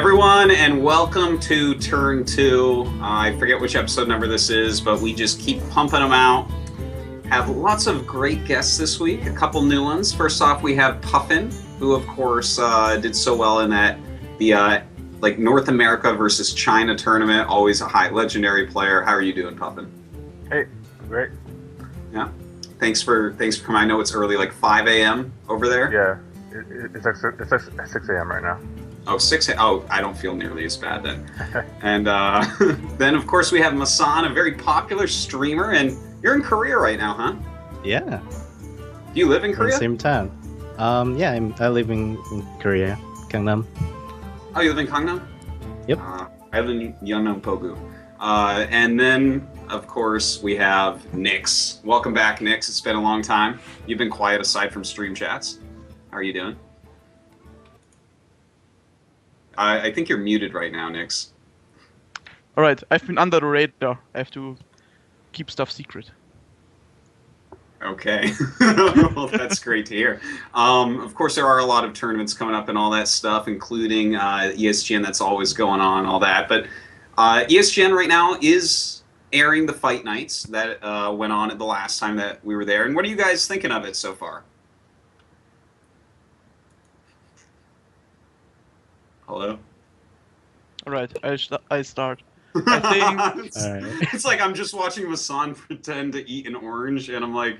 Everyone, and welcome to Turn2. I forget which episode number this is, but we just keep pumping them out. Have lots of great guests this week, a couple new ones. First off, we have Puffin, who of course did so well in the North America versus China tournament. Always a high legendary player. How are you doing, Puffin? Hey, great. Yeah. Thanks for coming. I know it's early, like 5 a.m. over there. Yeah, it's like 6 a.m. right now. Oh, 6 a.m. Oh, I don't feel nearly as bad then. And then, of course, we have Massan, a very popular streamer, and you're in Korea right now, huh? Yeah. Do you live in Korea? Same town. Yeah, I live in Korea, Gangnam. Oh, you live in Gangnam? Yep. I live in Yeongnam-pogu. And then, of course, we have Nyhx. Welcome back, Nyhx. It's been a long time. You've been quiet aside from stream chats. How are you doing? I think you're muted right now, Nyhx. Alright, I've been under the radar. I have to keep stuff secret. Okay. Well, that's great to hear. Of course, there are a lot of tournaments coming up and all that stuff, including ESGN that's always going on, all that. But ESGN right now is airing the Fight Nights that went on at the last time that we were there. And what are you guys thinking of it so far? Hello? Alright, I start. I think... It's like I'm just watching Massan pretend to eat an orange, and I'm like,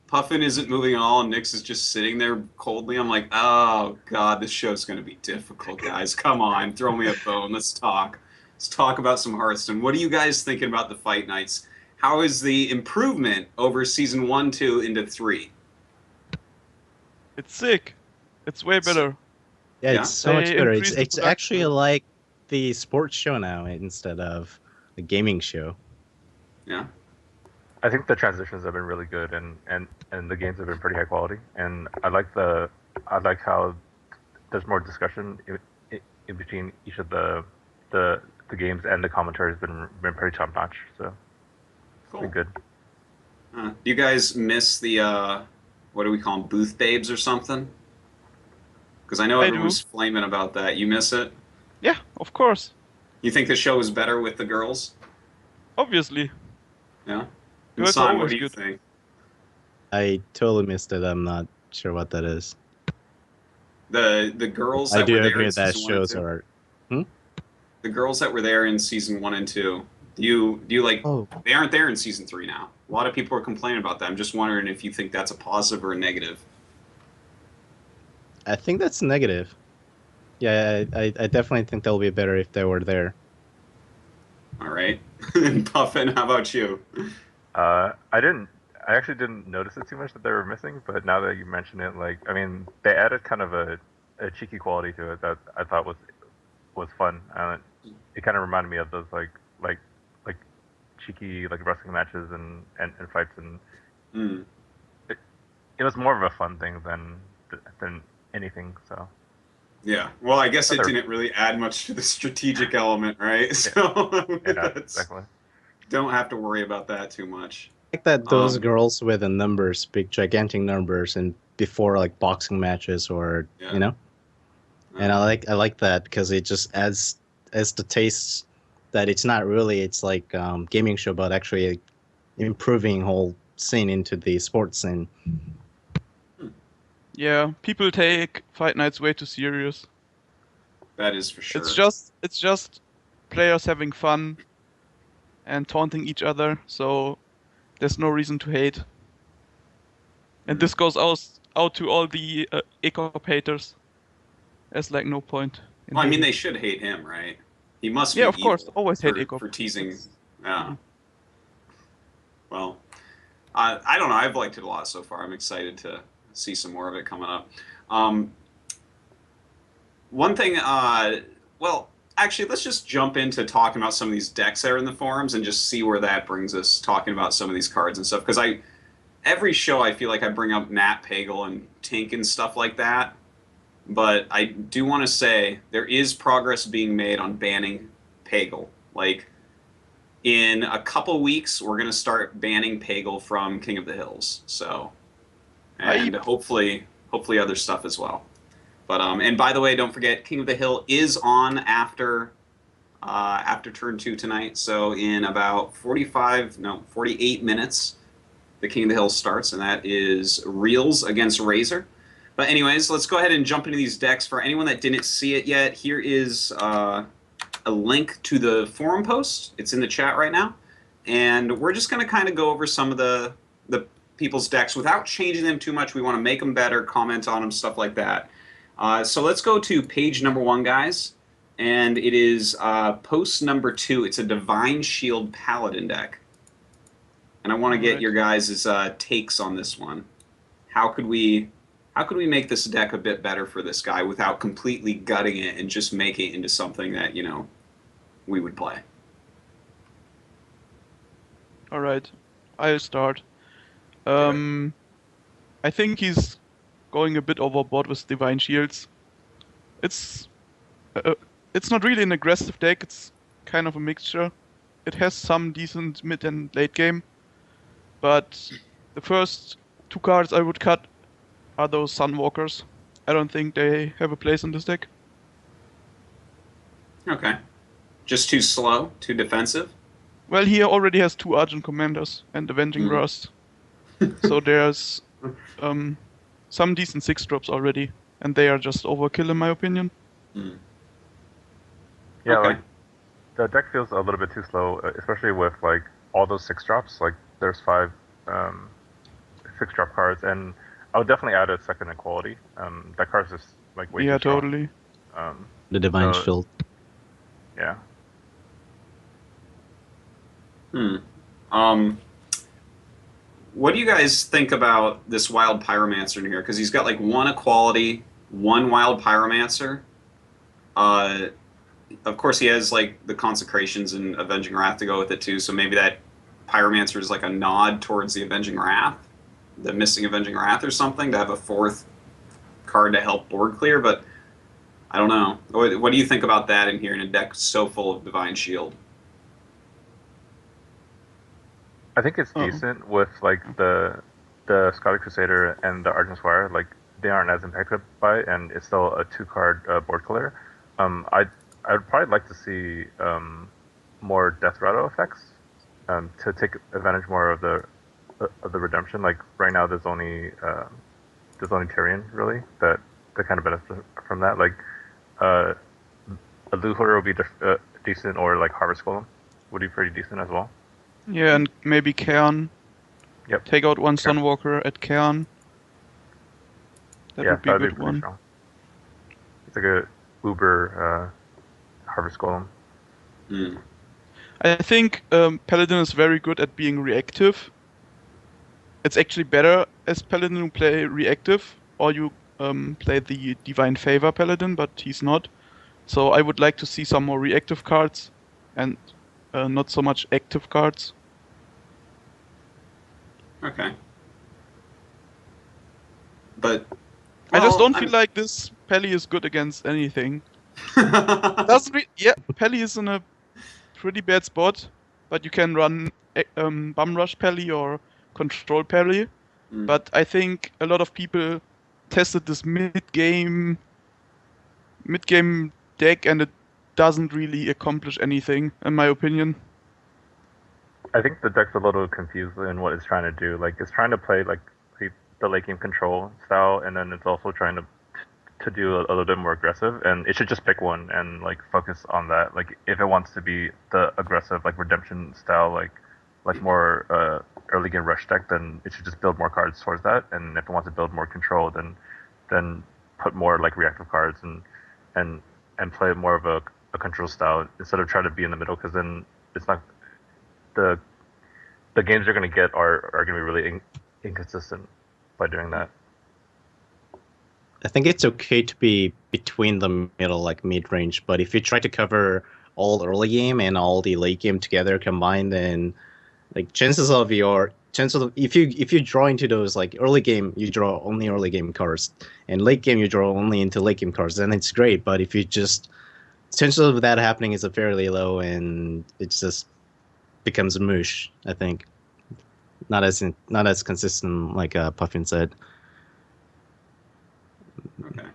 Puffin isn't moving at all, and Nyhx is just sitting there coldly. I'm like, oh, God, this show's going to be difficult, guys. Come on, throw me a bone. Let's talk. Let's talk about some Hearthstone. What are you guys thinking about the Fight Nights? How is the improvement over Season 1, 2, into 3? It's sick. It's way better. Yeah, it's so much better. It's actually like the sports show now instead of the gaming show. Yeah. I think the transitions have been really good, and the games have been pretty high quality. And I like how there's more discussion in between each of the games, and the commentary has been pretty top notch. So Cool. it's been good. Do you guys miss the what do we call them, booth babes or something? Because I know everyone's flaming about that. You miss it? Yeah, of course. You think the show is better with the girls? Obviously. Yeah. It's Son, what do you always think? I totally missed it. I'm not sure what that is. The girls I that do were there agree in that season 1 and shows 2. are. The girls that were there in Season 1 and 2. Do you like? Oh. They aren't there in Season 3 now. A lot of people are complaining about that. I'm just wondering if you think that's a positive or a negative. I think that's negative. Yeah, I definitely think they'll be better if they were there. All right. And Puffin, how about you? I actually didn't notice it too much that they were missing, but now that you mention it, like, I mean, they added kind of a cheeky quality to it that I thought was fun. It kind of reminded me of those like cheeky like wrestling matches and fights, and it was more of a fun thing than anything. So Yeah. Well, I guess it didn't really add much to the strategic element, right? So exactly. Don't have to worry about that too much. I like that those girls with the numbers, big gigantic numbers, and before like boxing matches or you know, and I like that because it just adds the taste that it's not really it's like gaming show, but actually improving whole scene into the sports scene. Yeah, people take Fight Nights way too serious. That is for sure. It's just players having fun and taunting each other, so there's no reason to hate. And this goes out to all the ECOP haters. There's like no point. Well, I mean, they should hate him, right? He must be of course, evil always hate ECOP. for teasing. Yeah. Well, I don't know. I've liked it a lot so far. I'm excited to see some more of it coming up. One thing, well, actually, let's just jump into talking about some of these decks that are in the forums and just see where that brings us, talking about some of these cards and stuff. Because every show I feel like I bring up Nat, Pagel, and Tink and stuff like that. But I do want to say there is progress being made on banning Pagel. Like, in a couple weeks, we're going to start banning Pagel from King of the Hills. So, and hopefully other stuff as well. But and by the way, don't forget, King of the Hill is on after turn 2 tonight. So in about 48 minutes, the King of the Hill starts, and that is Reels against Razor. But anyways, let's go ahead and jump into these decks. For anyone that didn't see it yet, here is a link to the forum post. It's in the chat right now. And we're just going to kind of go over some of the people's decks without changing them too much. We want to make them better, comment on them, stuff like that. So let's go to page number 1, guys. And it is post number 2. It's a Divine Shield Paladin deck. And I want to get your guys' takes on this one. How could we make this deck a bit better for this guy without completely gutting it and just making it into something that, you know, we would play? All right, I'll start. I think he's going a bit overboard with Divine Shields. It's not really an aggressive deck. It's kind of a mixture. It has some decent mid and late game, but the first 2 cards I would cut are those Sunwalkers. I don't think they have a place in this deck. Okay. Just too slow, too defensive? Well, he already has 2 Argent Commanders and Avenging Rust. So there's some decent 6-drops already, and they are just overkill in my opinion. Yeah, Okay. like the deck feels a little bit too slow, especially with like all those 6-drops. Like there's 5 6-drop cards, and I would definitely add a second equality. That card's just like way too strong. Totally. The Divine Shield. Yeah. What do you guys think about this Wild Pyromancer in here? Because he's got like 1 equality, 1 Wild Pyromancer. Of course, he has like the Consecrations and Avenging Wrath to go with it too. So maybe that Pyromancer is like a nod towards the Avenging Wrath, the missing Avenging Wrath or something, to have a 4th card to help board clear. But I don't know. What do you think about that in here in a deck so full of Divine Shield? I think it's decent with like the Scottish Crusader and the Argent Squire. Like they aren't as impacted by it, and it's still a 2-card board clear. I'd probably like to see more Death Rattle effects to take advantage more of the redemption. Like right now, there's only Tyrion really that kind of benefits from that. Like a Luthor would be decent, or like Harvest Golem would be pretty decent as well. Yeah, and maybe Cairn. Yep. Take out 1 Sunwalker at Cairn. That would be a good one. Strong. It's like a Uber Harvest Golem. I think Paladin is very good at being reactive. It's actually better as Paladin who play reactive, or you play the Divine Favor Paladin, but he's not. So I would like to see some more reactive cards, and not so much active cards. Okay. But I just don't feel like this Pally is good against anything. Pally is in a pretty bad spot, but you can run Bum Rush Pally or Control Pally. But I think a lot of people tested this mid-game deck, and it doesn't really accomplish anything, in my opinion. I think the deck's a little confused in what it's trying to do. Like it's trying to play like the late game control style, and then it's also trying to do a little bit more aggressive. And it should just pick one and like focus on that. Like if it wants to be the aggressive like redemption style, like more early game rush deck, then it should just build more cards towards that. And if it wants to build more control, then put more like reactive cards and play more of a control style instead of trying to be in the middle, because then it's not the games you're going to get are going to be really inconsistent by doing that. I think it's okay to be between the middle, like mid-range, but if you try to cover all early game and all the late game together combined, then like if you draw into those like early game, you draw only early game cards, and late game you draw only into late game cards, then it's great. But if you just chances of that happening is a fairly low, and it just becomes a moosh. I think not as consistent, like Puffin said. Okay.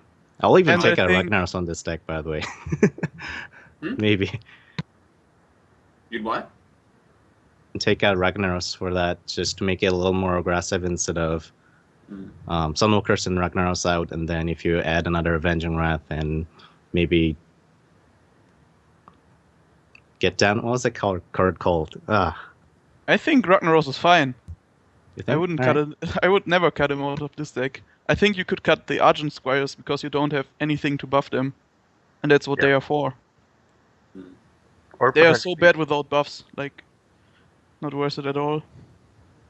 I'll even And take I out think- Ragnaros on this deck, by the way. Hmm? Maybe. You'd what? Take out Ragnaros for that, just to make it a little more aggressive instead of Sunwalkers and Ragnaros out, and then if you add another Avenging Wrath and maybe get down. What was that card called? I think Ragnaros is fine. You think? I wouldn't All cut it. I would never cut him out of this deck. I think you could cut the Argent Squires because you don't have anything to buff them, and that's what they are for. Or They are so potentially- bad without buffs, like not worth it at all.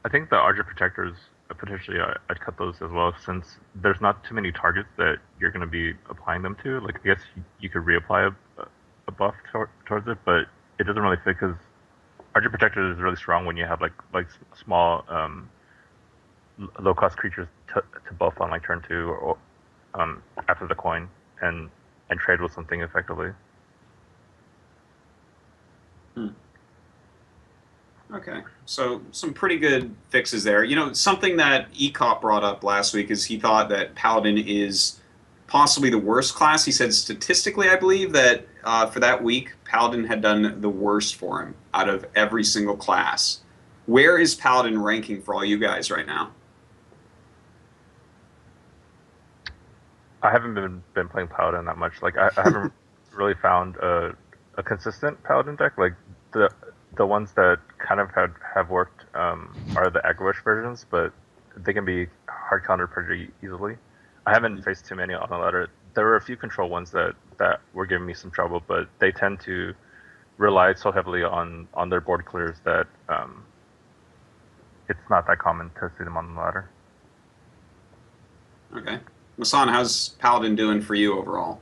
I think the Argent Protectors, potentially, I'd cut those as well, since there's not too many targets that you're going to be applying them to. Like, I guess you could reapply a buff towards it, but it doesn't really fit because Argent Protectors is really strong when you have like small low-cost creatures to buff on like turn 2 or after the coin and trade with something effectively. Okay, so some pretty good fixes there. You know, something that ECOP brought up last week is he thought that Paladin is possibly the worst class. He said statistically, I believe, that for that week, Paladin had done the worst for him out of every single class. Where is Paladin ranking for all you guys right now? I haven't been playing Paladin that much. Like, I haven't really found a consistent Paladin deck. Like, the ones that kind of have worked are the aggro-ish versions, but they can be hard countered pretty easily. I haven't faced too many on the ladder. There were a few control ones that were giving me some trouble, but they tend to rely so heavily on their board clears that it's not that common to see them on the ladder. Okay. Massan, how's Paladin doing for you overall?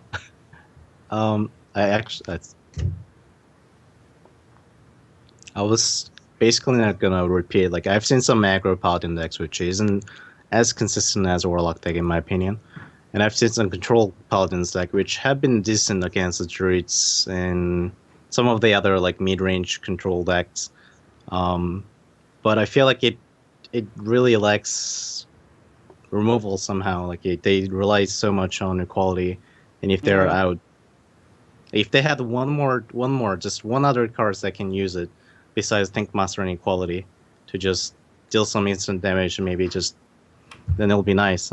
I was basically not gonna repeat. Like, I've seen some aggro Paladin decks which isn't as consistent as a Warlock deck in my opinion, and I've seen some control Paladins deck which have been decent against the Druids and some of the other like mid-range control decks. But I feel like it really lacks removal somehow. Like, they rely so much on equality, and if they're out, if they had just one other card that can use it besides Think Master and Equality to just deal some instant damage, maybe then it'll be nice.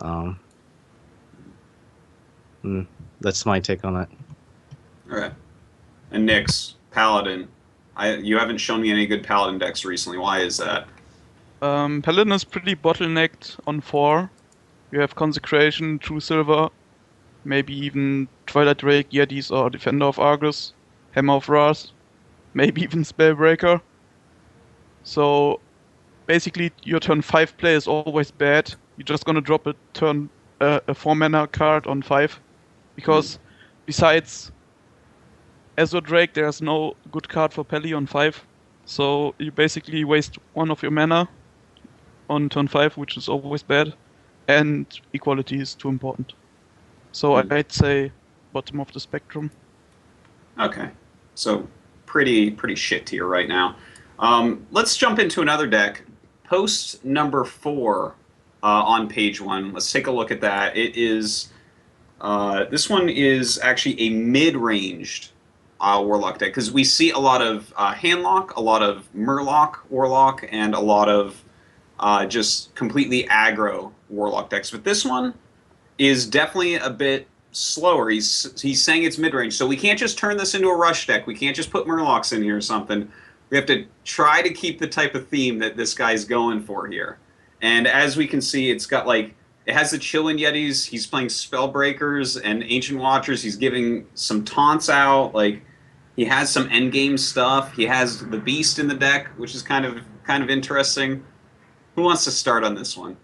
That's my take on it. Okay. And Nyhx, Paladin. You haven't shown me any good Paladin decks recently. Why is that? Paladin is pretty bottlenecked on 4. You have Consecration, True Silver, maybe even Twilight Drake, Yetis, or Defender of Argus, Hammer of Wrath, maybe even Spellbreaker. So basically your turn 5 play is always bad. You're just gonna drop a 4-mana card on 5, because besides Azure Drake there's no good card for Pally on 5. So you basically waste 1 of your mana on turn 5, which is always bad, and equality is too important. So I'd say bottom of the spectrum. Okay. So pretty shit tier right now. Let's jump into another deck. Post number 4 on page 1. Let's take a look at that. It is this one is actually a mid-ranged Warlock deck, because we see a lot of Handlock, a lot of Murloc Warlock, and a lot of just completely aggro Warlock decks. But this one is definitely a bit slower. He's saying it's mid-range, so we can't just turn this into a rush deck. We can't just put Murlocs in here or something. We have to try to keep the type of theme that this guy's going for here. And as we can see, it's got like, it has the Chillin' Yetis, he's playing Spellbreakers and Ancient Watchers, he's giving some taunts out, like, he has some endgame stuff, he has the Beast in the deck, which is kind of interesting. Who wants to start on this one?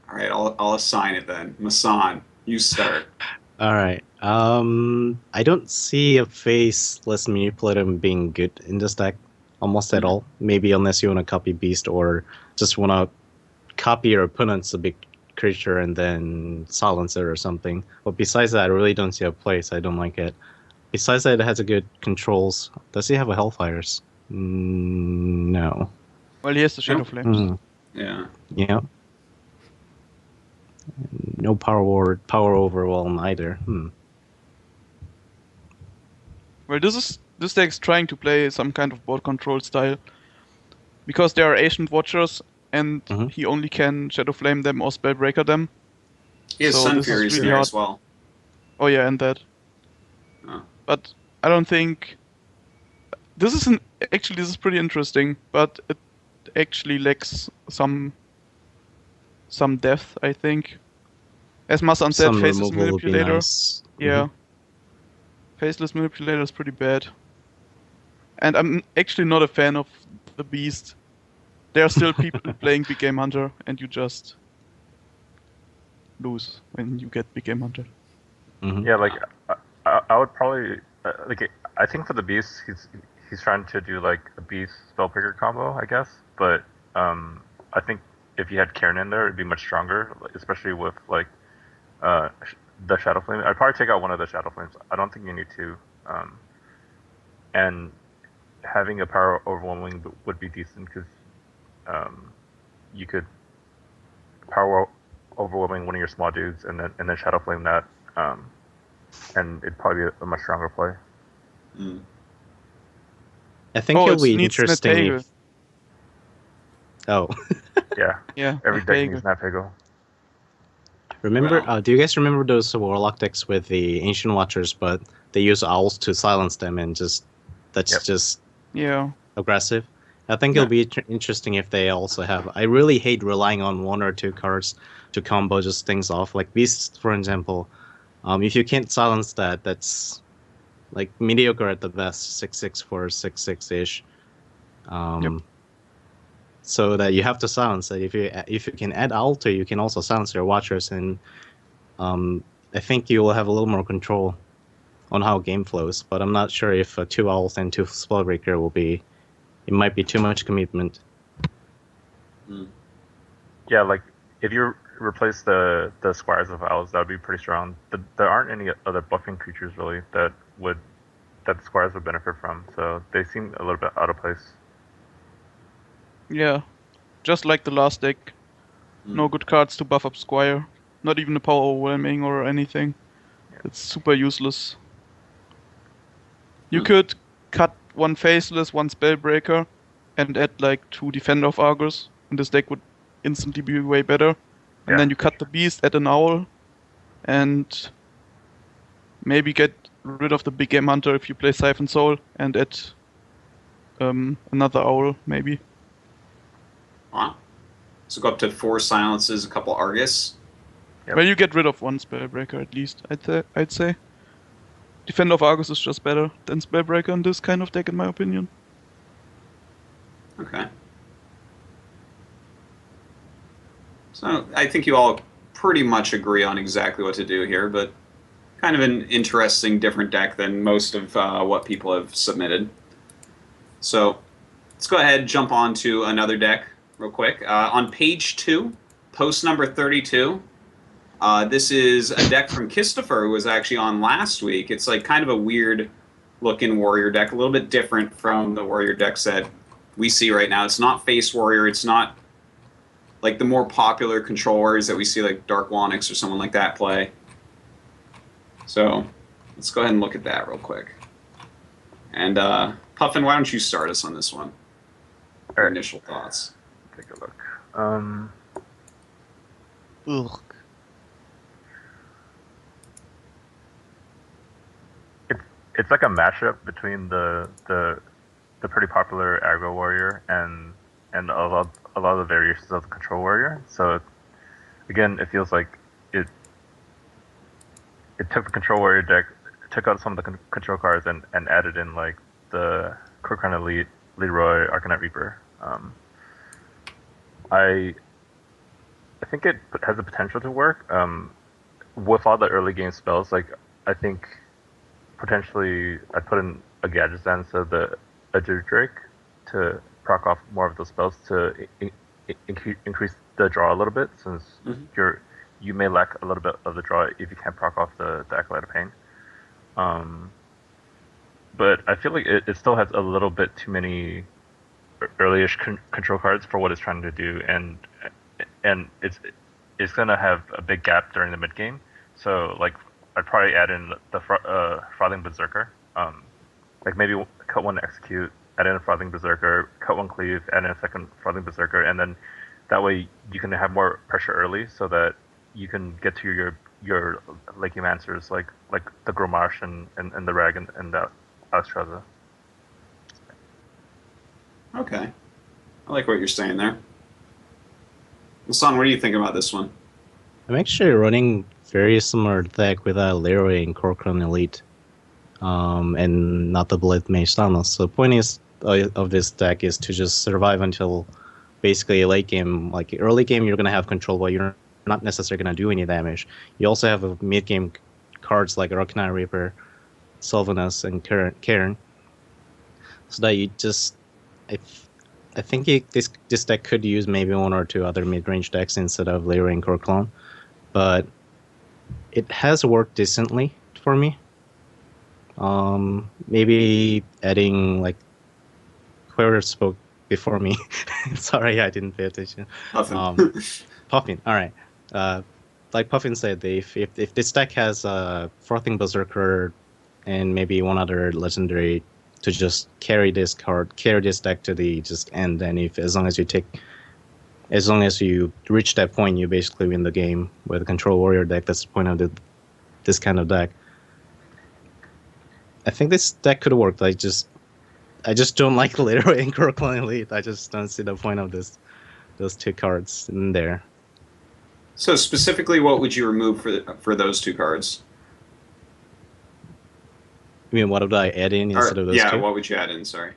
Alright, I'll assign it then. Massan, you start. Alright. I don't see a faceless manipulator being good in this deck almost at all. Maybe unless you want to copy Beast or just want to copy your opponent's a big creature and then silence it or something. But besides that, I really don't see a place. I don't like it. Besides that, it has a good controls. Does he have a Hellfires? No. Well, he has the Shadow Flames. Yeah. Yeah. No power overwhelm either. Well, this deck's trying to play some kind of board control style because there are Ancient Watchers and he only can Shadow Flame them or Spellbreaker them. He has So Sun this is Furies in really there hard. as well. Oh yeah, and that. Oh. But I don't think this is pretty interesting, but it actually lacks some depth, I think. As Massan said, Some Faceless removal would be Manipulator. nice. Yeah. Faceless Manipulator is pretty bad. And I'm actually not a fan of the Beast. There are still people playing Big Game Hunter, and you just lose when you get Big Game Hunter. Yeah, like I would probably like I think for the Beast, he's trying to do like a Beast Spellbreaker combo, I guess. But I think if you had Karen in there, it'd be much stronger, especially with like the Shadow Flame. I'd probably take out one of the Shadow Flames. I don't think you need to. And having a power overwhelming would be decent because you could power overwhelming one of your small dudes and then Shadow Flame that, and it'd probably be a much stronger play. I think it'll be needs interesting if... Oh. Yeah. Every deck needs Napego. Remember, do you guys remember those Warlock decks with the Ancient Watchers, but they use owls to silence them and just aggressive? I think it'll be interesting if they also have... I really hate relying on one or two cards to combo just things off. Like Beast, for example. If you can't silence that, that's like mediocre at the best. 6/6 for 6/6-ish. So that you have to silence it. If you can add Alter, you can also silence your Watchers, and I think you will have a little more control on how game flows. But I'm not sure if 2 Owls and 2 Spellbreaker will be... It might be too much commitment. Yeah, like if you replace the Squires of Owls, that would be pretty strong. There aren't any other buffing creatures really that the Squires would benefit from, so they seem a little bit out of place. Yeah, just like the last deck. No good cards to buff up Squire. Not even a power overwhelming or anything. It's super useless. You could cut 1 Faceless, 1 Spellbreaker, and add like 2 Defender of Argus, and this deck would instantly be way better. And then you cut the Beast, add an Owl, and maybe get rid of the Big Game Hunter if you play Siphon Soul, and add another Owl, maybe. Wow. So go up to 4 Silences, a couple Argus. Well, you get rid of 1 Spellbreaker at least, I'd say. Defender of Argus is just better than Spellbreaker in this kind of deck, in my opinion. Okay. So I think you all pretty much agree on exactly what to do here, but kind of an interesting, different deck than most of what people have submitted. So let's go ahead and jump on to another deck real quick. On page 2, post number 32, this is a deck from Christopher, who was actually on last week. It's like kind of a weird looking warrior deck, a little bit different from the warrior decks that we see right now. It's not face warrior. It's not like the more popular control warriors that we see, like Dark Lonix or someone like that play. So let's go ahead and look at that real quick. And Puffin, why don't you start us on this one? Your initial thoughts. Take a look. It's like a mashup between the pretty popular aggro warrior and a lot of the variations of the control warrior. So again, it feels like it took the control warrior deck, took out some of the control cards, and added in like the Crookron Elite, Leroy, Arcanite Reaper. I think it has the potential to work. With all the early game spells, like I think potentially I'd put in a Gadget Stand instead of the Edger Drake to proc off more of those spells to increase the draw a little bit, since you may lack a little bit of the draw if you can't proc off the Acolyte of Pain. But I feel like it still has a little bit too many early-ish control cards for what it's trying to do, and it's is gonna have a big gap during the mid game. So like I'd probably add in the Frothing Berserker. Like maybe cut one execute, add in a Frothing Berserker, cut one cleave, add in a second Frothing Berserker, and then that way you can have more pressure early, so that you can get to your late game answers like the Gromarsh and the Rag and the Alexstrasza. Okay, I like what you're saying there. Massan, what do you think about this one? I'm actually running very similar deck without Leroy and Corcoran Elite, and not the Blade Mage Thanos. So the point is of this deck is to just survive until basically late game. Like early game, you're gonna have control, but you're not necessarily gonna do any damage. You also have a mid game cards like Arcanine Reaper, Sylvanus, and Cairn, so that you just I think this deck could use maybe one or two other mid-range decks instead of Leroy and Corclone, but it has worked decently for me. Maybe adding like whoever spoke before me. Sorry, I didn't pay attention. Puffin. Puffin. All right. Like Puffin said, if this deck has Frothing Berserker and maybe one other legendary to just carry this deck to the just end, and as long as you reach that point, you basically win the game with a Control Warrior deck. That's the point of this kind of deck. I think this deck could work. I just don't like Leroy and Corclone Elite. I just don't see the point of those two cards in there. So specifically, what would you remove for those two cards? I mean, what would I add in instead of those two? Yeah, what would you add in? Sorry.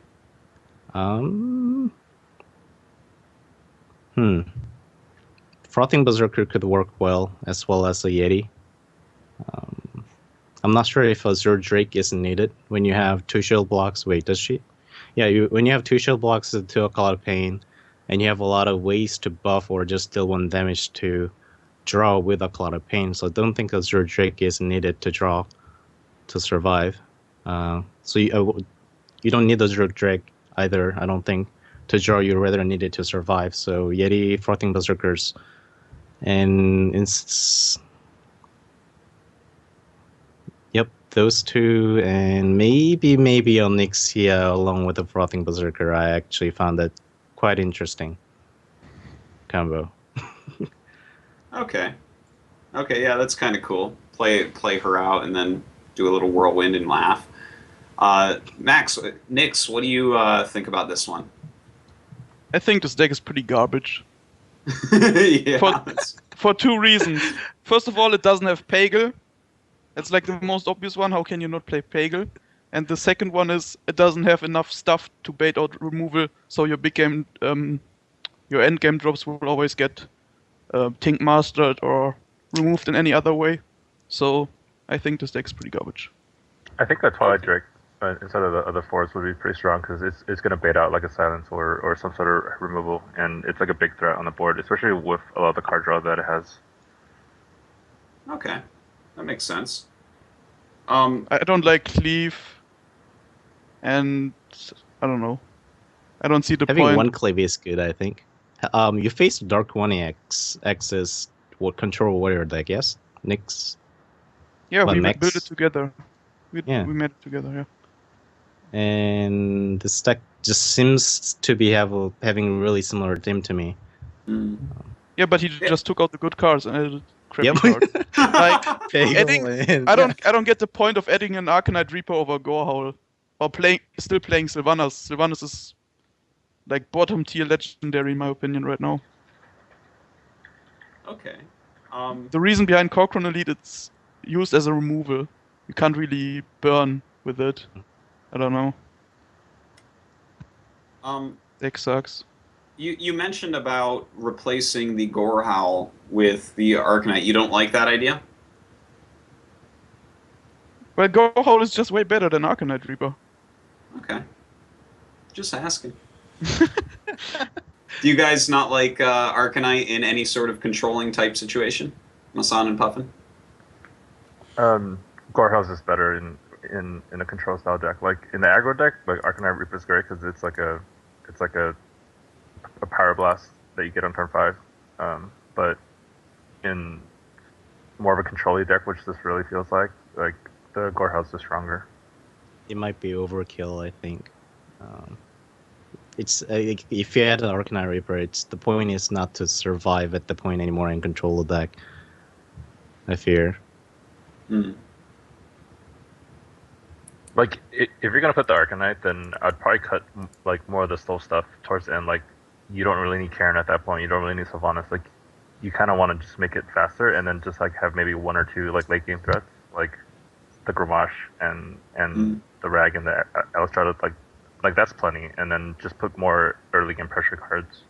Frothing Berserker could work well as a Yeti. I'm not sure if Azure Drake is needed when you have two shield blocks. Wait, does she? Yeah, when you have two shield blocks to a Cloud of Pain, and you have a lot of ways to buff or just deal one damage to draw with a Cloud of Pain, so I don't think Azure Drake is needed to draw to survive. So you don't need Azure Drake either, I don't think, to draw. You rather need it to survive. So Yeti, Frothing Berserkers, and yep, those two, and maybe Onyxia along with the Frothing Berserker. I actually found that quite interesting combo. Okay, yeah, that's kind of cool. Play her out and then do a little whirlwind and laugh. Nyhx, what do you think about this one? I think this deck is pretty garbage. Yeah. For two reasons. First of all, it doesn't have Pagel. It's like the most obvious one. How can you not play Pagel? And the second one is it doesn't have enough stuff to bait out removal, so your big game, your end game drops will always get Tink Mastered or removed in any other way. So I think this deck's pretty garbage. I think that Twilight Drake instead of the other fours would be pretty strong because it's going to bait out like a silence or some sort of removal, and it's like a big threat on the board, especially with a lot of the card draw that it has. Okay, that makes sense. I don't like Cleave, and I don't know. I don't see the Having point. one Cleave is good, I think. You faced Dark 1X's Control Warrior deck, yes? Nyhx? Yeah, we Max? built it together. We made it together, yeah. And this deck just seems to be having really similar theme to me. Mm. Yeah, but he just took out the good cards and added crappy cards. Like I don't get the point of adding an Arcanite Reaper over Gorehowl or still playing Sylvanas. Sylvanas is like bottom tier legendary in my opinion right now. Okay. The reason behind Corcoran Elite, it's used as a removal. You can't really burn with it. I don't know. Deck sucks. You mentioned about replacing the Gorehowl with the Arcanite. You don't like that idea? Well, Gorehowl is just way better than Arcanite Reaper. Okay. Just asking. Do you guys not like Arcanite in any sort of controlling type situation? Massan and Puffin? Gorehouse is better in a control style deck. Like in the aggro deck, like Arcanite Reaper is great because it's like a power blast that you get on turn 5. But in more of a control deck, which this really feels like the Gore House is stronger. It might be overkill, I think. It's if you add an Arcanine Reaper, the point is not to survive at the point anymore and control the deck. I fear. Like, if you're gonna put the Arcanite, then I'd probably cut like more of the slow stuff towards the end. Like, you don't really need Karen at that point. You don't really need Sylvanas. Like, you kind of want to just make it faster, and then just like have maybe 1 or 2 like late game threats, like the Gramash and the Rag and the Electrode. Like that's plenty, and then just put more early game pressure cards.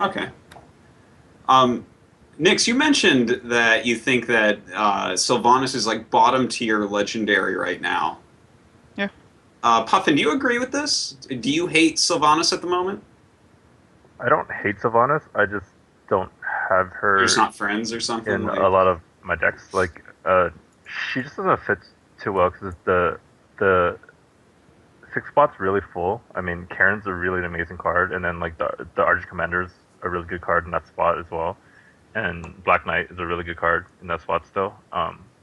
Okay. Nyhx, you mentioned that you think that Sylvanas is like bottom tier legendary right now. Yeah. Puffin, do you agree with this? Do you hate Sylvanas at the moment? I don't hate Sylvanas. I just don't have her. You're just not friends or something? In a lot of my decks. Like, she just doesn't fit too well because the 6 spot's really full. I mean, Karen's a really amazing card, and then like the Arch Commander's a really good card in that spot as well. And Black Knight is a really good card in that spot still.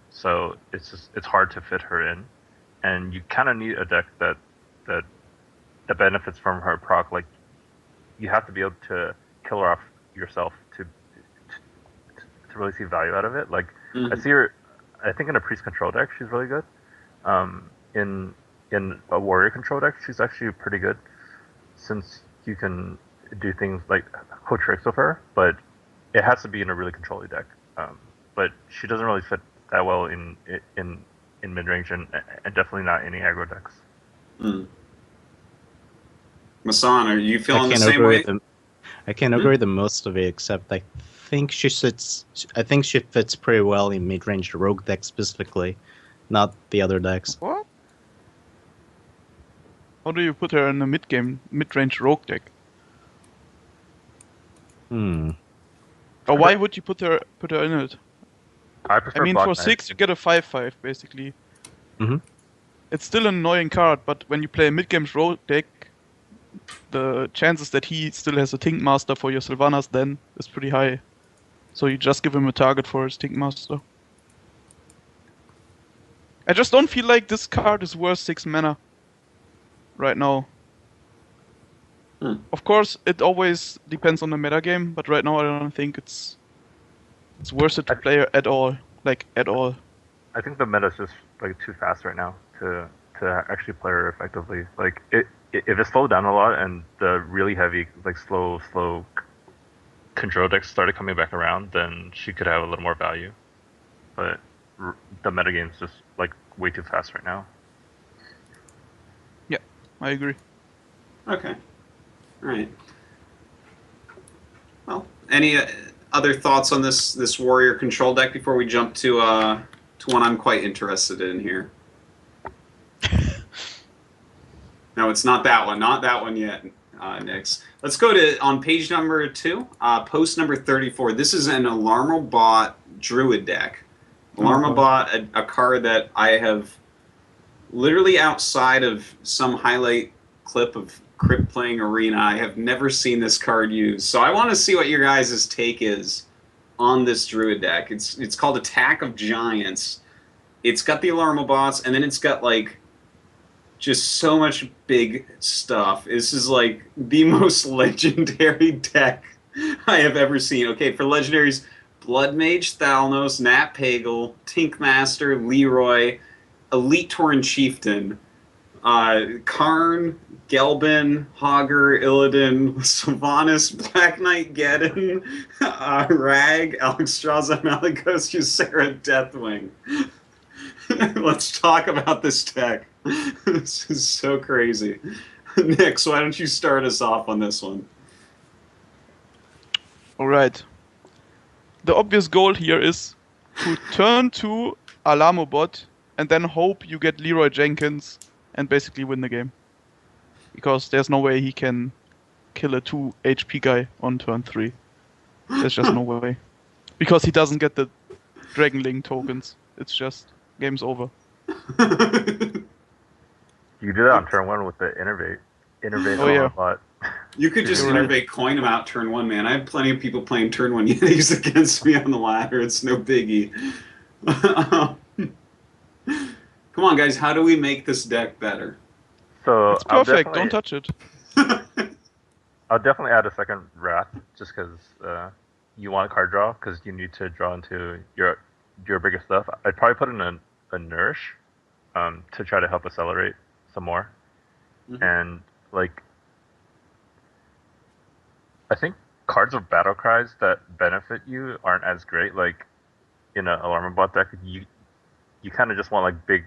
So it's hard to fit her in, and you kind of need a deck that benefits from her proc. Like, you have to be able to kill her off yourself to really see value out of it. Like, I see her. I think in a priest control deck she's really good. In a warrior control deck she's actually pretty good, since you can do things like quick tricks with her, but it has to be in a really controlly deck. But she doesn't really fit that well in mid range, and definitely not any aggro decks. Massan, are you feeling the same way? I can't agree with most of it, except I think she fits pretty well in mid range rogue deck specifically, not the other decks. What? How do you put her in a mid-range rogue deck? Or why would you put her in it? I prefer. I mean, Black for Knight. 6 you get a 5/5 basically. Mm-hmm. It's still an annoying card, but when you play a mid-game rogue deck, the chances that he still has a Tink Master for your Sylvanas then is pretty high. So you just give him a target for his Tink Master. I just don't feel like this card is worth 6 mana right now. Of course, it always depends on the metagame, but right now I don't think it's worth it to play her at all. Like, at all. I think the meta's just like too fast right now to actually play her effectively. Like, if it slowed down a lot and the really heavy, like slow control decks started coming back around, then she could have a little more value. But the metagame's just like way too fast right now. Yeah, I agree. Okay. All right. Well, any other thoughts on this warrior control deck before we jump to one I'm quite interested in here? No, it's not that one. Not that one yet, Nyhx. Let's go to on page number 2, post number 34. This is an Alarmobot Druid deck. Alarmobot, a card that I have literally outside of some highlight clip of Crypt playing Arena, I have never seen this card used. So I want to see what your guys' take is on this Druid deck. It's called Attack of Giants. It's got the Alarmobots, and then it's got like just so much big stuff. This is like the most legendary deck I have ever seen. Okay, for legendaries, Blood Mage, Thalnos, Nat Pagal, Tinkmaster, Leroy, Elite Tauren Chieftain, Karn, Gelbin, Hogger, Illidan, Sylvanas, Black Knight, Geddon, Rag, Alexstrasza, Malygos, Ysera, Deathwing. Let's talk about this deck. This is so crazy. Nyhx, why don't you start us off on this one? Alright. The obvious goal here is to turn to Alarmobot and then hope you get Leroy Jenkins and basically win the game. Because there's no way he can kill a 2 HP guy on turn 3. There's just no way. Because he doesn't get the Dragon Link tokens. It's just, game's over. You do that on turn 1 with the Innervate Oh, yeah. Bot. You could just You're right. innervate coin them out turn 1, man. I have plenty of people playing turn 1 Yetis against me on the ladder. It's no biggie. Come on, guys. How do we make this deck better? So It's perfect. Don't touch it. I'll definitely add a second Wrath just because you want a card draw because you need to draw into your bigger stuff. I'd probably put in a Nourish to try to help accelerate some more. Mm-hmm. And like, I think cards of battle cries that benefit you aren't as great. Like in an Alarmabot deck, you kind of just want like big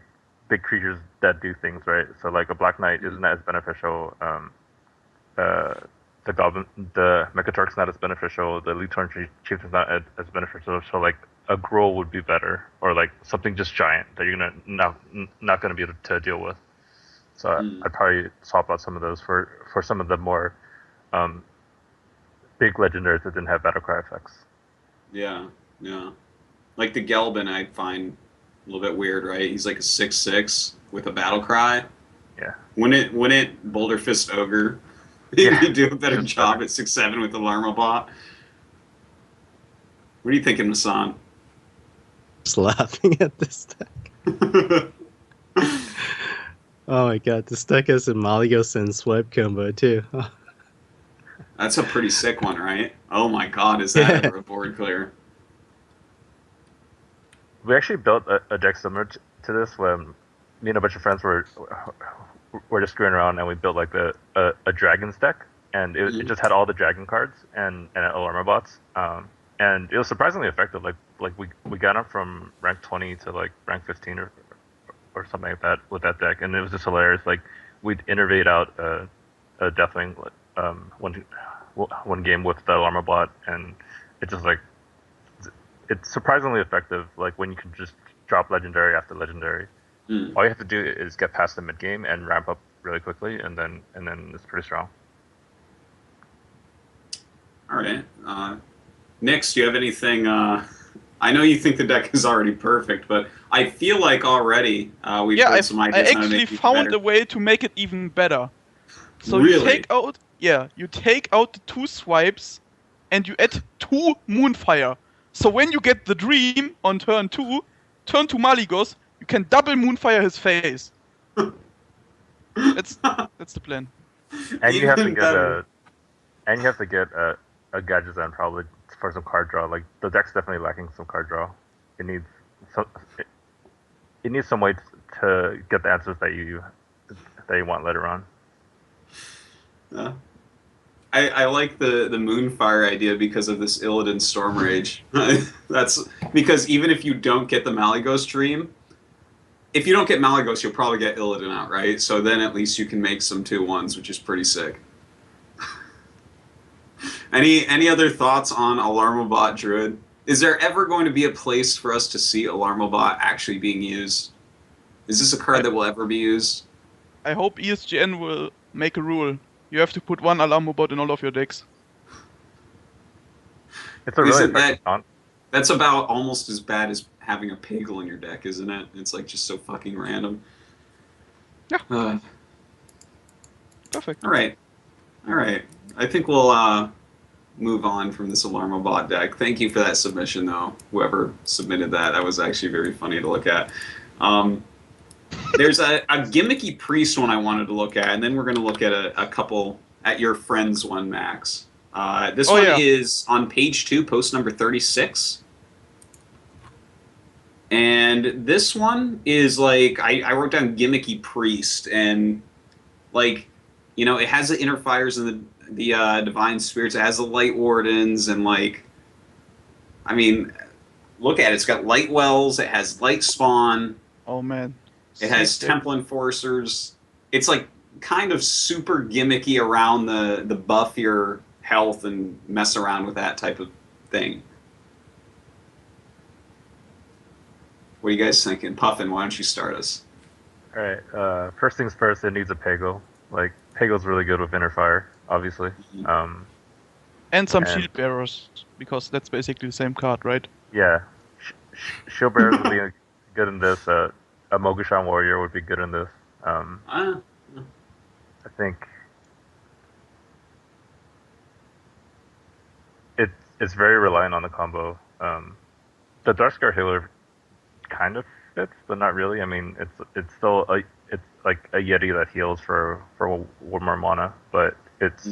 creatures that do things, right? So like a Black Knight isn't as beneficial. The Goblin, the Mechatork's not as beneficial. The Elite Torn Chief is not as beneficial. So like a Gruul would be better, or like something just giant that you're not gonna be able to deal with. So I'd probably swap out some of those for some of the more big legendaries that didn't have Battlecry effects. Yeah. Like the Gelbin, I find a little bit weird, right? He's like a 6/6 with a Battlecry. Yeah. Wouldn't Boulder Fist Ogre maybe do a better job at 6/7 with the Alarmabot? What are you thinking, Massan? Just laughing at this deck. Oh my god, this deck has a Malygos and Swipe combo too. That's a pretty sick one, right? Oh my god, is that ever a board clear? We actually built a deck similar to this when me and a bunch of friends were just screwing around, and we built like a Dragons deck, and it just had all the Dragon cards and Alarmabots, and it was surprisingly effective. Like we got up from rank 20 to like rank 15 or something like that with that deck, and it was just hilarious. Like we'd innervate out a Deathwing one game with the Alarmabot, and it just like it's surprisingly effective. Like when you can just drop legendary after legendary. All you have to do is get past the mid game and ramp up really quickly, and then it's pretty strong. All right, Nyhx, do you have anything? I know you think the deck is already perfect, but I feel like already we've heard some ideas. I actually found a way to make it even better. So really? you take out the 2 swipes, and you add 2 Moonfire. So when you get the Dream on turn 2 Malygos, you can double Moonfire his face. That's the plan. And you have to get a Gadgetzan probably for some card draw. Like the deck's definitely lacking some card draw. It needs some way to get the answers that you want later on. I like the Moonfire idea because of this Illidan Storm Rage. That's because even if you don't get the Malygos Dream, if you don't get Malygos, you'll probably get Illidan out, right? So then at least you can make some 2/1s, which is pretty sick. Any other thoughts on Alarmabot Druid? Is there ever going to be a place for us to see Alarmabot actually being used? Is this a card that will ever be used? I hope ESGN will make a rule. You have to put 1 Alarmabot in all of your decks. It's a really effective taunt. That's about almost as bad as having a Pagel in your deck, isn't it? It's like just so fucking random. Yeah. Perfect. All right. I think we'll move on from this Alarmabot deck. Thank you for that submission, though. Whoever submitted that was actually very funny to look at. There's a gimmicky priest one I wanted to look at, and then we're going to look at a couple at your friend's one, Max. This one is on page 2, post number 36. And this one is like, I wrote down gimmicky priest, and like, you know, it has the inner fires and the divine spirits, it has the light wardens, and like, I mean, look at it, it's got light wells, it has light spawn. Oh man. It has Temple Enforcers. It's like kind of super gimmicky around the buff your health and mess around with that type of thing. What are you guys thinking? Puffin, why don't you start us? Alright, first things first, it needs a Pagel. Like, Pagel's really good with Inner Fire, obviously. And some Shield Bearers, because that's basically the same card, right? Yeah. Shield Bearers would be good in this. A Mogushan Warrior would be good in this. I think it's very reliant on the combo. The Darkscar healer kind of fits, but not really. I mean, it's still it's like a Yeti that heals for one more mana, but it's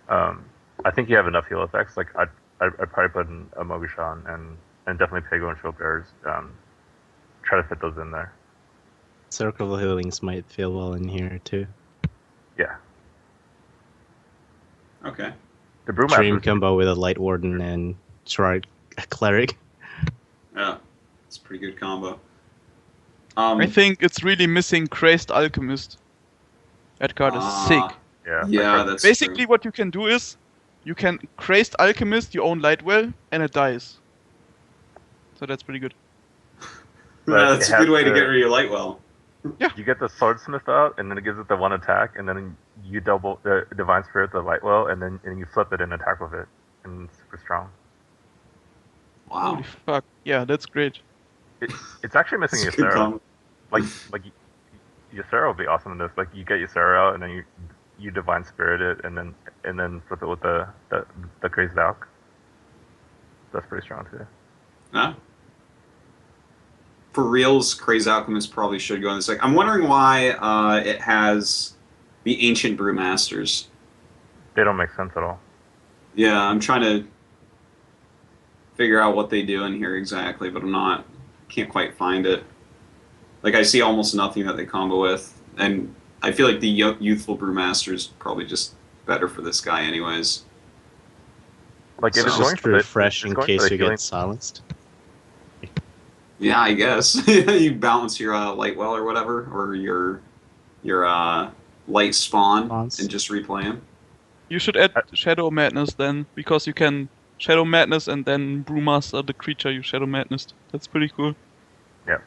I think you have enough heal effects. Like I'd probably put in a Mogishan and definitely Pego and Shield Bearers. Try to fit those in there. Circle of Healings might feel well in here too. Yeah. Okay. The Brewmaster Dream combo with a Light Warden and Shroud Cleric. Yeah, it's a pretty good combo. I think it's really missing Crazed Alchemist. That card is sick. Yeah, that's basically true. what you can do is you can Crazed Alchemist your own Lightwell and it dies. So that's pretty good. Yeah, that's a good way to get rid of your Lightwell. Yeah. You get the Swordsmith out, and then it gives it the one attack, and then you double the Divine Spirit, the Lightwell, and then you flip it and attack with it, and it's super strong. Wow. Holy fuck. Yeah, that's great. It's actually missing That's a good Ysera. combo. Like Ysera would be awesome in this. Like you get Ysera out, and then you Divine Spirit it, and then flip it with the Crazed Alch. That's pretty strong too. Huh? For reals, Crazed Alchemist probably should go in this deck. I'm wondering why it has the Ancient Brewmasters. They don't make sense at all. Yeah, I'm trying to figure out what they do in here exactly, but can't quite find it. Like, I see almost nothing that they combo with, and I feel like the Youthful Brewmaster is probably just better for this guy anyways. Like, if So it's It's going just for the, refresh in it's going case for the you healing, get silenced. Yeah, I guess. You balance your Lightwell or whatever, or your Light Spawn, Spawns. and just replay him. You should add Shadow Madness then, because you can Shadow Madness and then Brewmaster the creature you Shadow Madness. That's pretty cool. yeah.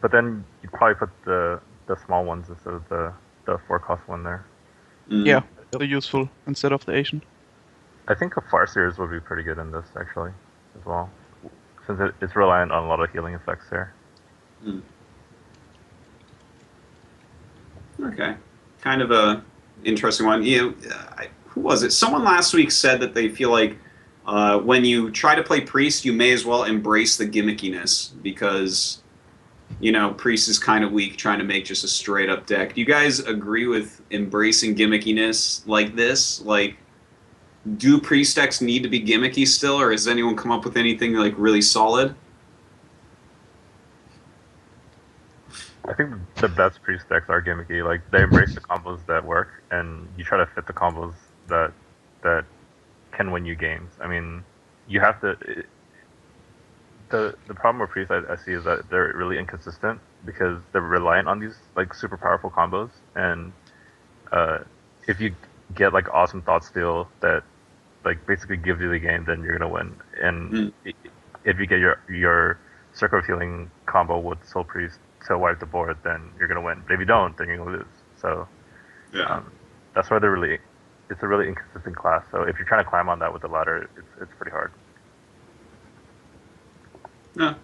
But then you'd probably put the small ones instead of the 4-cost one there. Mm. Yeah, they're useful instead of the Asian. I think a Farseers would be pretty good in this, actually, as well. Since it's reliant on a lot of healing effects there. Mm. Okay. Kind of a interesting one. Who was it? Someone last week said that they feel like when you try to play Priest, you may as well embrace the gimmickiness because, Priest is kind of weak trying to make just a straight up deck. Do you guys agree with embracing gimmickiness like this? Like, do Priest decks need to be gimmicky still, or has anyone come up with anything like really solid? I think the best Priest decks are gimmicky. Like, they embrace the combos that work, and you try to fit the combos that can win you games. I mean, you have to... The problem with Priest I see is that they're really inconsistent because they're reliant on these like super powerful combos, and if you get like awesome Thought Steal that like basically gives you the game, then you're gonna win. And if you get your Circle of Healing combo with Soul Priest to wipe the board, then you're gonna win. But if you don't, then you're gonna lose. So that's why it's a really inconsistent class. So if you're trying to climb on that with the ladder, it's pretty hard. Yeah,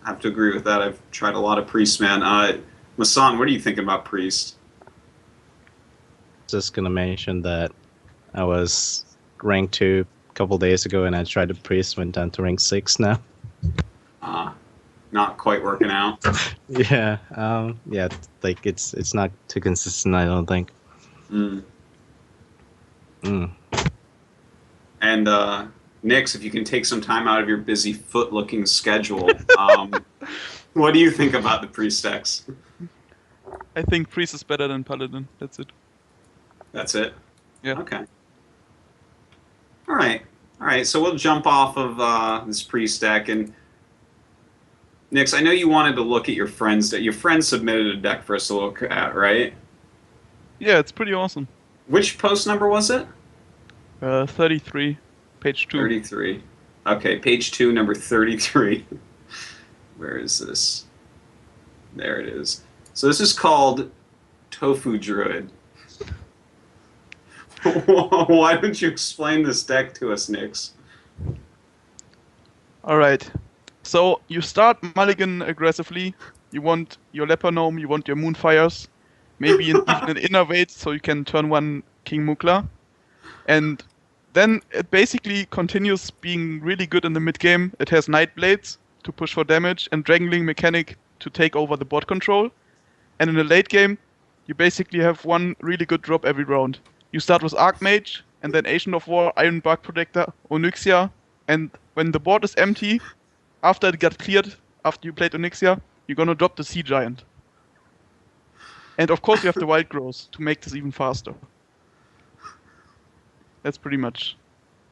I have to agree with that. I've tried a lot of Priest, man. Massan, what are you thinking about Priest? Just gonna mention that I was rank 2 a couple days ago, and I tried the Priest, went down to rank 6 now. Not quite working out. Yeah, like it's not too consistent, I don't think. And Nyhx, if you can take some time out of your busy foot-looking schedule, what do you think about the Priest decks? I think Priest is better than Paladin. That's it. That's it? Yeah. Okay. All right. So we'll jump off of this Priest deck, and Nyhx, I know you wanted to look at your friend's deck. Your friend submitted a deck for us to look at, right? Yeah, it's pretty awesome. Which post number was it? 33, page 2. 33. Okay, page 2, number 33. Where is this? There it is. So this is called Tofu Druid. Why don't you explain this deck to us, Nyhx? Alright. So you start Mulligan aggressively. You want your Leper Gnome, you want your Moonfires, maybe even an Innervate so you can turn 1 King Mukla. And Then it basically continues being really good in the mid game. It has Night Blades to push for damage and Dragonling Mechanic to take over the bot control. And in the late game, you basically have one really good drop every round. You start with Archmage, and then Agent of War, Iron Bug Protector, Onyxia, and when the board is empty, after it got cleared, after you played Onyxia, you're gonna drop the Sea Giant. And of course you have the Wild Growth to make this even faster. That's pretty much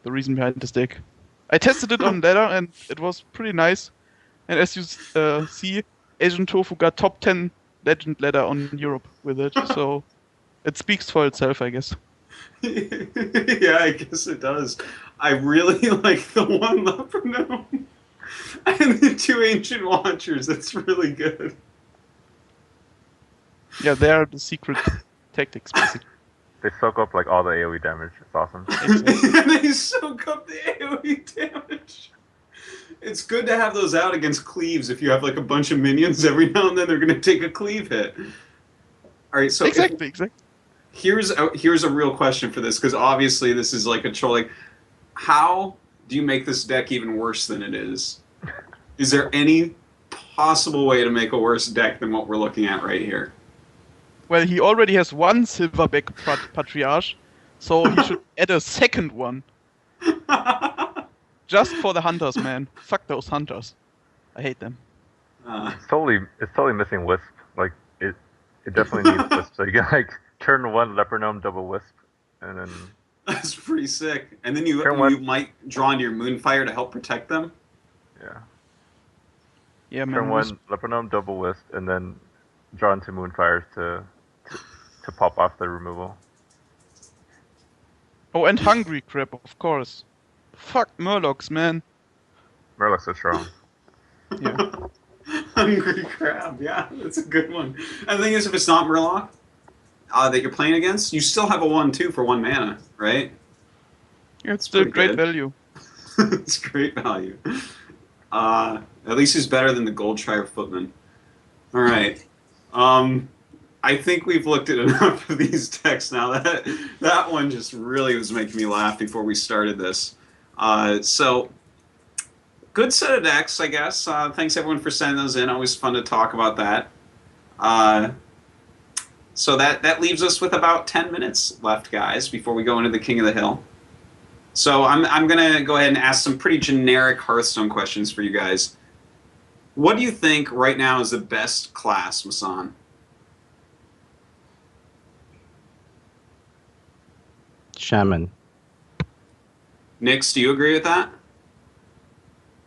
the reason behind this deck. I tested it on ladder and it was pretty nice. And as you see, Asian Tofu got top 10 legend ladder on Europe with it, so it speaks for itself, I guess. Yeah, I guess it does. I really like the one Leper Gnome and the 2 Ancient Watchers. That's really good. Yeah, they are the secret tactics, basically. They soak up like all the AoE damage. It's awesome. Exactly. They soak up the AoE damage. It's good to have those out against cleaves. If you have like a bunch of minions, every now and then they're going to take a cleave hit. All right, so exactly. Here's a real question for this, because obviously this is like a trolling. How do you make this deck even worse than it is? Is there any possible way to make a worse deck than what we're looking at right here? Well, he already has one Silverback Patriarch, so he should add a second one. Just for the hunters, man. Fuck those hunters. I hate them. It's totally missing Wisp. Like it definitely needs Wisp. So you get like turn 1 Leper Gnome double Wisp, and then that's pretty sick. And then you might draw into your Moonfire to help protect them. Yeah. Yeah, man. Turn 1 Leper Gnome double Wisp, and then draw into Moonfires to pop off the removal. Oh, and Hungry Crab, of course. Fuck Murlocs, man. Murlocs are strong. Yeah. Hungry Crab, yeah, that's a good one. And the thing is, if it's not Murloc that you're playing against, you still have a 1/2 for 1 mana, right? Yeah, it's still great value. It's great value. At least he's better than the Goldshire Footman. All right. I think we've looked at enough of these decks now. That one just really was making me laugh before we started this. So, good set of decks, I guess. Thanks everyone for sending those in. Always fun to talk about that. So that leaves us with about 10 minutes left, guys, before we go into the King of the Hill. So I'm going to go ahead and ask some pretty generic Hearthstone questions for you guys. What do you think right now is the best class, Massan? Shaman. Nyhx, do you agree with that?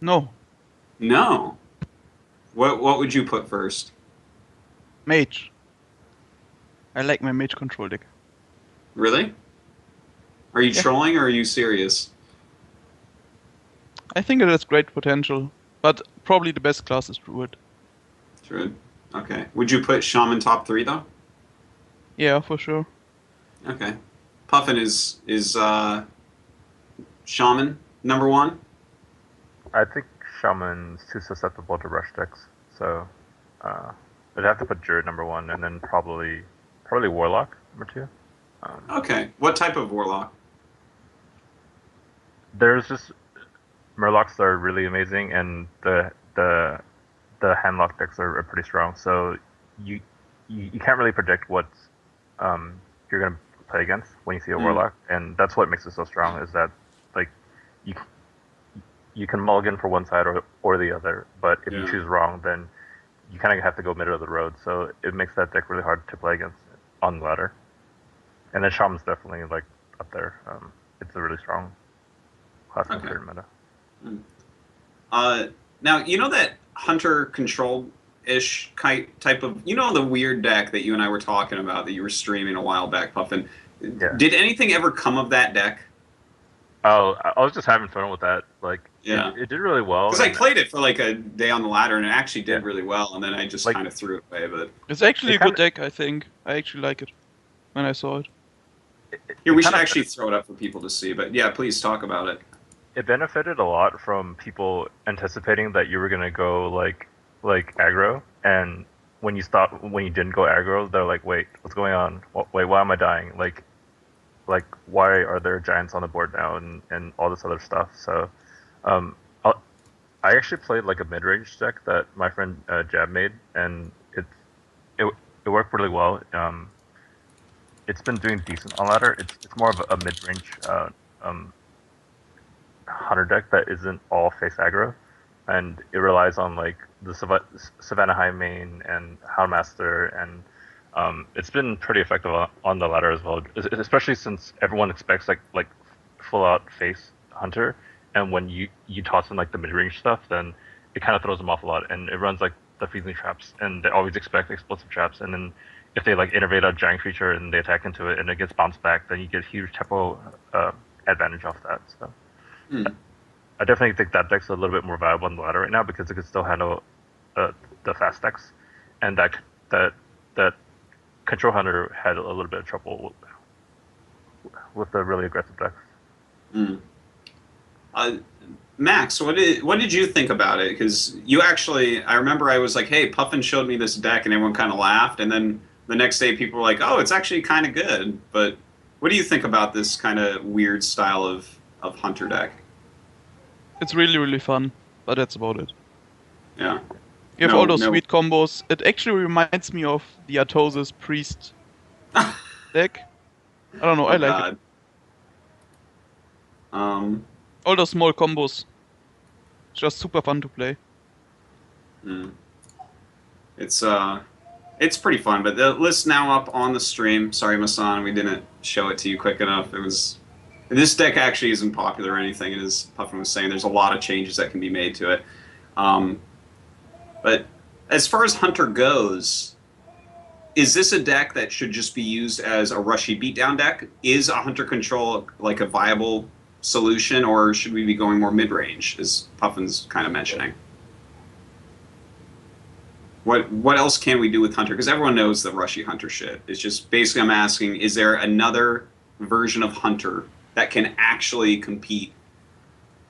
No. No. What would you put first? Mage. I like my mage control deck. Really? Are you trolling or are you serious? I think it has great potential, but probably the best class is Druid. Druid. Okay. Would you put Shaman top 3 though? Yeah, for sure. Okay. Puffin is Shaman number 1? I think Shaman's too susceptible to rush decks, so I'd have to put Druid number 1, and then probably Warlock number 2. Okay. What type of Warlock? There's just Murlocs that are really amazing, and the handlock decks are pretty strong. So you can't really predict what you're gonna play against when you see a Warlock, and that's what makes it so strong. Is that like you can mulligan for one side or the other, but if you choose wrong, then you kind of have to go middle of the road. So it makes that deck really hard to play against on the ladder. And then Shaman's definitely like up there. It's a really strong class in certain meta. Now, you know that hunter control-ish type of, the weird deck that you and I were talking about that you were streaming a while back, Puffin. Yeah. Did anything ever come of that deck? Oh, I was just having fun with that. Like, it did really well. Because I played it for like a day on the ladder, and it actually did really well, and then I just kind of threw it away. But it's actually a good deck, I think. I actually like it when I saw it. Here, we should actually throw it up for people to see, but yeah, please talk about it. It benefited a lot from people anticipating that you were gonna go like aggro, and when you didn't go aggro, they're like, wait, what's going on? Wait, why am I dying? Like, like why are there giants on the board now and all this other stuff. So um, I actually played like a mid-range deck that my friend Jab made, and it it worked really well. It's been doing decent on ladder. It's more of a mid-range um, hunter deck that isn't all face aggro, and it relies on like the Savannah High main and Houndmaster, and it's been pretty effective on the ladder as well. Especially since everyone expects like full out face hunter, and when you toss in like the mid range stuff, then it kind of throws them off a lot, and it runs like the Feedly traps, and they always expect explosive traps, and then if they like innervate a giant creature and they attack into it and it gets bounced back, then you get huge tempo advantage off that. So. I definitely think that deck's a little bit more viable on the ladder right now because it can still handle the fast decks, and that Control Hunter had a little bit of trouble with the really aggressive decks. Max, what did you think about it? Because you actually, I remember I was like, hey, Puffin showed me this deck, and everyone kind of laughed, and then the next day people were like, oh, it's actually kind of good. But what do you think about this kind of weird style of Hunter deck? It's really, really fun, but that's about it. Yeah. You have all those sweet combos. It actually reminds me of the Artosis Priest deck. I don't know, I like it. All those small combos. Just super fun to play. It's pretty fun, but the list now up on the stream. Sorry, Massan, we didn't show it to you quick enough. This deck actually isn't popular or anything. It is, Puffin was saying, there's a lot of changes that can be made to it. But as far as Hunter goes, is this a deck that should just be used as a rushy beatdown deck? Is a Hunter control like a viable solution, or should we be going more mid-range, as Puffin's kind of mentioning? What else can we do with Hunter? Because everyone knows the rushy Hunter shit. It's just basically I'm asking, is there another version of Hunter that can actually compete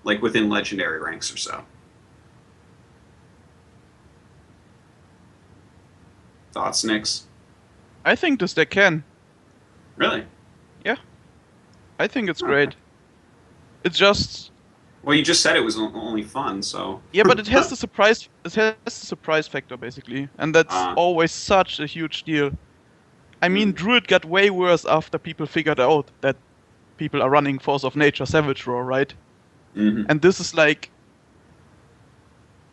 like within legendary ranks or so? Thoughts, Nyhx? I think this deck can. Really? Yeah. I think it's great. It's just... Well, you just said it was only fun, so... Yeah, but it has the surprise. It has the surprise factor, basically. And that's always such a huge deal. I mean, Druid got way worse after people figured out that people are running Force of Nature Savage Roar, right? And this is like...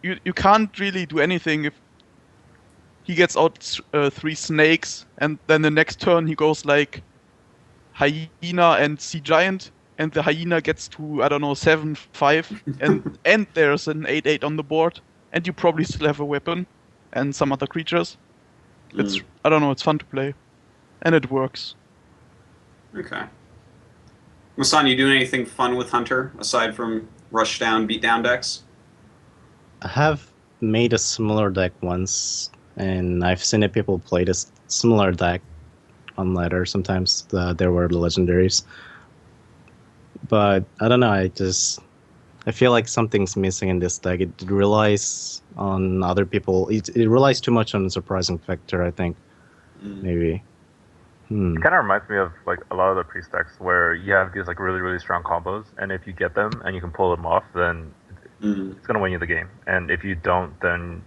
You can't really do anything if he gets out 3 snakes, and then the next turn he goes like Hyena and Sea Giant, and the Hyena gets to, I don't know, 7/5, and there's an 8/8 on the board, and you probably still have a weapon and some other creatures. It's, I don't know, it's fun to play, and it works. Okay. Massan, you doing anything fun with Hunter aside from rush down, beat down decks? I have made a similar deck once, and I've seen it people play this similar deck on ladder. Sometimes there were the legendaries, but I don't know. I feel like something's missing in this deck. It relies on other people. It relies too much on the surprising factor, I think. Maybe. It kind of reminds me of like a lot of the priest decks where you have these like really, really strong combos, and if you get them and you can pull them off, then it's gonna win you the game. And if you don't, then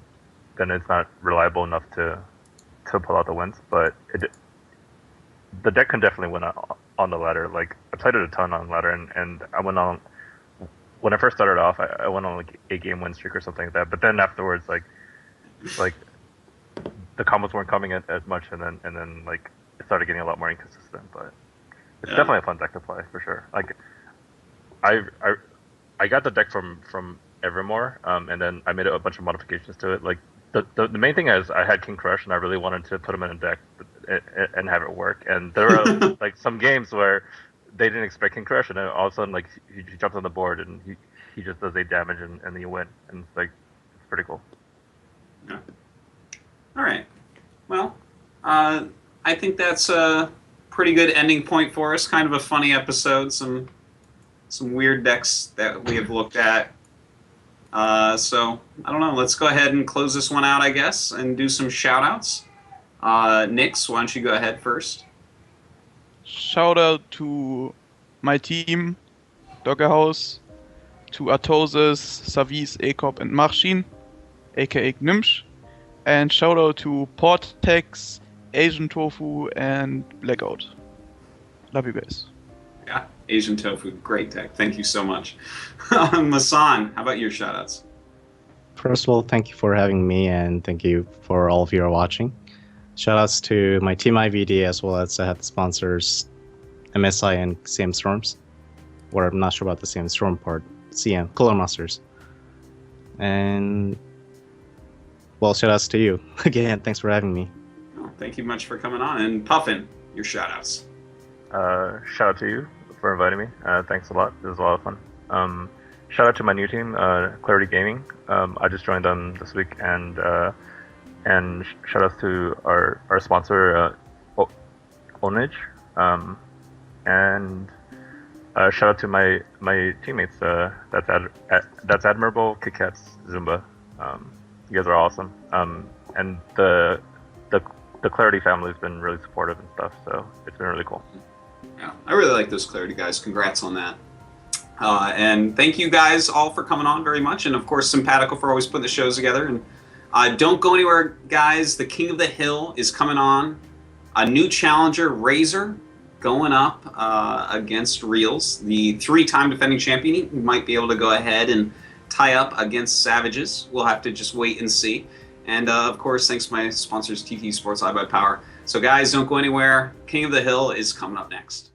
it's not reliable enough to pull out the wins. But the deck can definitely win on the ladder. Like I played it a ton on ladder, and I went on. When I first started off, I went on like 8-game win streak or something like that. But then afterwards, like the combos weren't coming as much, and then like it started getting a lot more inconsistent. But it's definitely a fun deck to play for sure. Like I got the deck from Evermore, and then I made a bunch of modifications to it. Like the main thing is I had King Crush, and I really wanted to put him in a deck and have it work. And there were like some games where they didn't expect King Crush, and then all of a sudden like he jumps on the board and he just does 8 damage and then you win. And it's like it's pretty cool. Yeah. All right. Well, I think that's a pretty good ending point for us. Kind of a funny episode. Some weird decks that we have looked at. So, I don't know. Let's go ahead and close this one out, I guess, and do some shout-outs. Nyhx, why don't you go ahead first? Shout out to my team, Doggerhouse, to Artosis, Savis, Ekop, and Marshin, aka Gnimsh. And shout out to Portex, Asian Tofu, and Blackout. Love you guys. Yeah, Asian Tofu, great deck. Thank you so much. Massan, how about your shoutouts? First of all, thank you for having me, and thank you for all of you who are watching. Shoutouts to my team IVD, as well as I had the sponsors MSI and CM Storms, or I'm not sure about the CM Storm part, CM, Color Masters. And, well, shoutouts to you. Again, thanks for having me. Oh, thank you much for coming on. And Puffin, your shoutouts. Shout out to you for inviting me. Thanks a lot. It was a lot of fun. Shout out to my new team, Clarity Gaming. I just joined them this week, and shout out to our sponsor, Onage. And shout out to my teammates. That's Admirable, Kikets, Zumba. You guys are awesome. And the Clarity family has been really supportive and stuff, so it's been really cool. Yeah, I really like those Clarity guys. Congrats on that. And thank you guys all for coming on very much. And of course, Simpatico for always putting the shows together. And don't go anywhere, guys. The King of the Hill is coming on. A new challenger, Razor, going up against Reels, the 3-time defending champion. He might be able to go ahead and tie up against Savages. We'll have to just wait and see. And of course, thanks to my sponsors, TT Sports, iBuyPower. So guys, don't go anywhere. King of the Hill is coming up next.